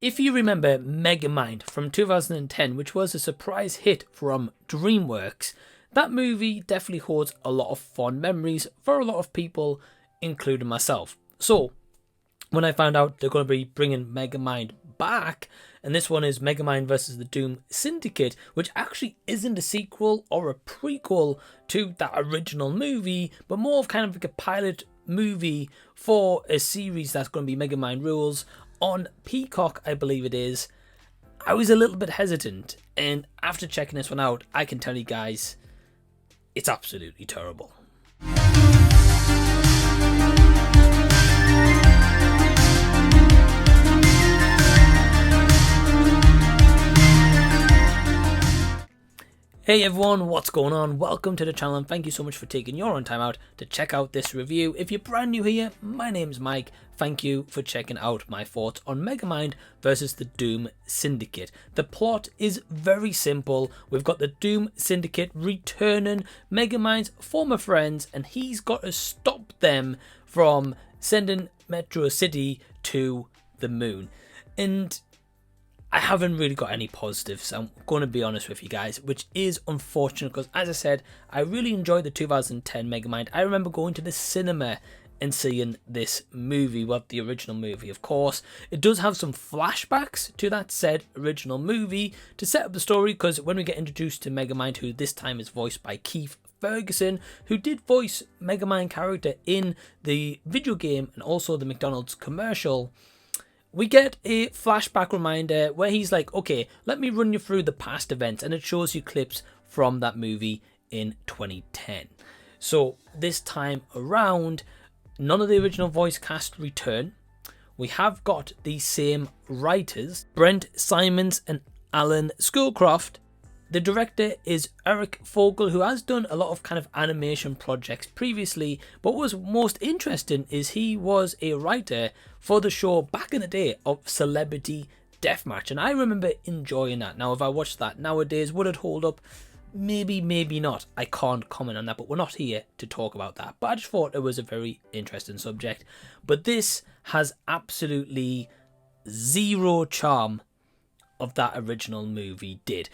If you remember Megamind from 2010, which was a surprise hit from DreamWorks, that movie definitely holds a lot of fond memories for a lot of people, including myself. So, when I found out they're going to be bringing Megamind back, and this one is Megamind versus the Doom Syndicate, which actually isn't a sequel or a prequel to that original movie, but more of kind of like a pilot movie for a series that's going to be Megamind Rules on Peacock, I believe it is. I was a little bit hesitant, and after checking this one out, I can tell you guys, it's absolutely terrible. Hey everyone, what's going on? Welcome to the channel and thank you so much for taking your own time out to check out this review. If you're brand new here, my name's Mike. Thank you for checking out my thoughts on Megamind versus the Doom Syndicate. The plot is very simple. We've got the Doom Syndicate returning Megamind's former friends, and he's got to stop them from sending Metro City to the moon. And I haven't really got any positives, I'm going to be honest with you guys, which is unfortunate because, as I said, I really enjoyed the 2010 Megamind. I remember going to the cinema and seeing this movie, well, the original movie, of course. It does have some flashbacks to that said original movie to set up the story, because when we get introduced to Megamind, who this time is voiced by Keith Ferguson, who did voice Megamind character in the video game and also the McDonald's commercial, we get a flashback reminder where he's like, okay, let me run you through the past events, and it shows you clips from that movie in 2010. So this time around, none of the original voice cast return. We have got the same writers, Brent, Simons and Alan Schoolcraft. The director is Eric Fogel, who has done a lot of kind of animation projects previously, but what was most interesting is he was a writer for the show back in the day of Celebrity Deathmatch, and I remember enjoying that. Now, if I watched that nowadays, would it hold up? Maybe, maybe not. I can't comment on that, but we're not here to talk about that. But I just thought it was a very interesting subject. But this has absolutely zero charm of that original movie did.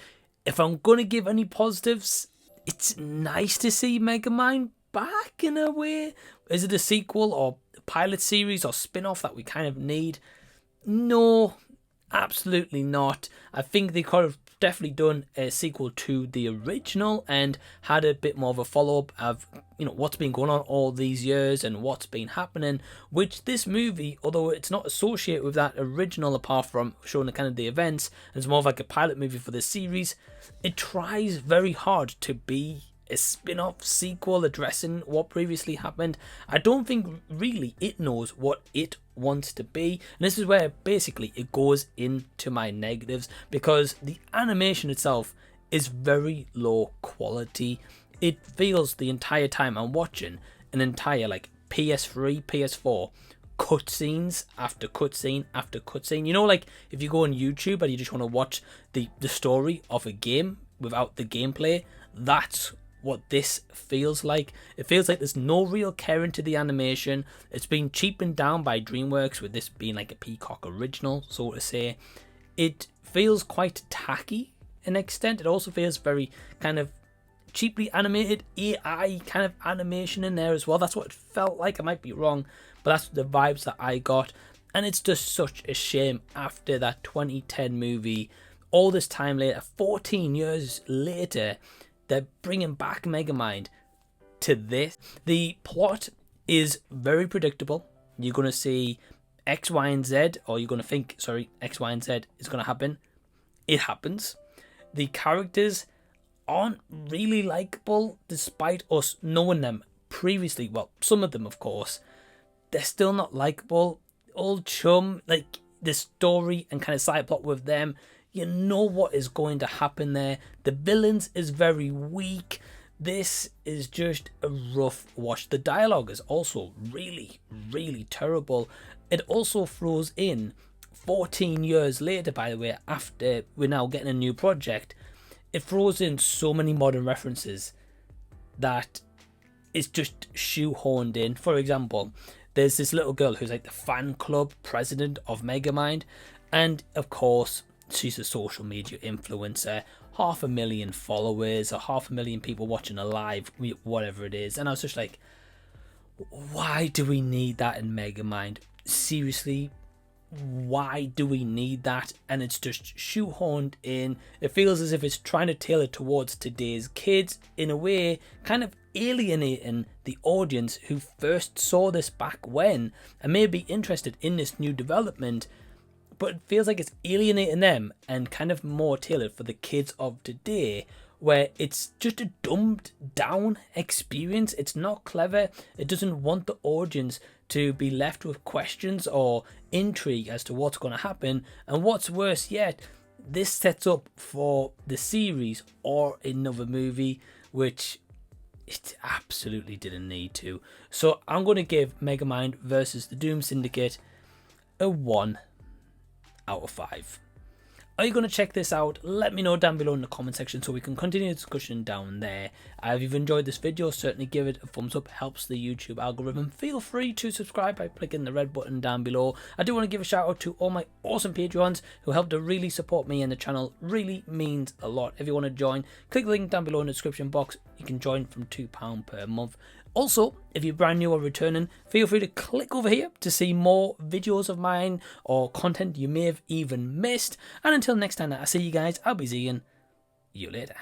If I'm going to give any positives, it's nice to see Megamind back in a way. Is it a sequel or a pilot series or spin-off that we kind of need? No, absolutely not. I think they could have definitely done a sequel to the original and had a bit more of a follow-up of, you know, what's been going on all these years and what's been happening, which this movie, although it's not associated with that original apart from showing the kind of the events, and it's more of like a pilot movie for this series, it tries very hard to be a spin-off sequel addressing what previously happened. I don't think really it knows what it wants to be, and this is where basically it goes into my negatives, because the animation itself is very low quality. It feels the entire time I'm watching an entire like PS3, PS4 cutscenes after cutscene after cutscene. You know, like if you go on YouTube and you just want to watch the story of a game without the gameplay, that's what this feels like. It feels like there's no real care into the animation. It's been cheapened down by DreamWorks, with this being like a Peacock original, so to say. It feels quite tacky in extent. It also feels very kind of cheaply animated, AI kind of animation in there as well. That's what it felt like. I might be wrong, but that's the vibes that I got. And it's just such a shame after that 2010 movie, all this time later, 14 years later, they're bringing back Megamind to this. The plot is very predictable. You're going to see X, Y, and Z, or you're going to think, sorry, X, Y, and Z is going to happen. It happens. The characters aren't really likable despite us knowing them previously. Well, some of them, of course. They're still not likable. Old chum, like the story and kind of side plot with them, you know what is going to happen there. The villains is very weak. This is just a rough watch. The dialogue is also really, really terrible. It also throws in 14 years later, by the way, after we're now getting a new project, it throws in so many modern references that it's just shoehorned in. For example, there's this little girl who's like the fan club president of Megamind, And of course, she's a social media influencer, 500,000 followers, or 500,000 people watching a live, whatever it is. And I was just like, why do we need that in Megamind? Seriously, why do we need that? And it's just shoehorned in. It feels as if it's trying to tailor towards today's kids in a way, kind of alienating the audience who first saw this back when and may be interested in this new development, but it feels like it's alienating them and kind of more tailored for the kids of today, where it's just a dumbed down experience. It's not clever. It doesn't want the audience to be left with questions or intrigue as to what's going to happen. And what's worse yet, this sets up for the series or another movie, which it absolutely didn't need to. So I'm going to give Megamind versus the Doom Syndicate a 1 out of 5. Are you going to check this out? Let me know down below in the comment section so we can continue the discussion down there. If you've enjoyed this video, certainly give it a thumbs up. Helps the YouTube algorithm. Feel free to subscribe by clicking the red button down below. I do want to give a shout out to all my awesome Patreons who help to really support me and the channel. Really means a lot. If you want to join, click the link down below in the description box. You can join from £2 per month. Also, if you're brand new or returning, feel free to click over here to see more videos of mine or content you may have even missed. And until next time that I see you guys, I'll be seeing you later.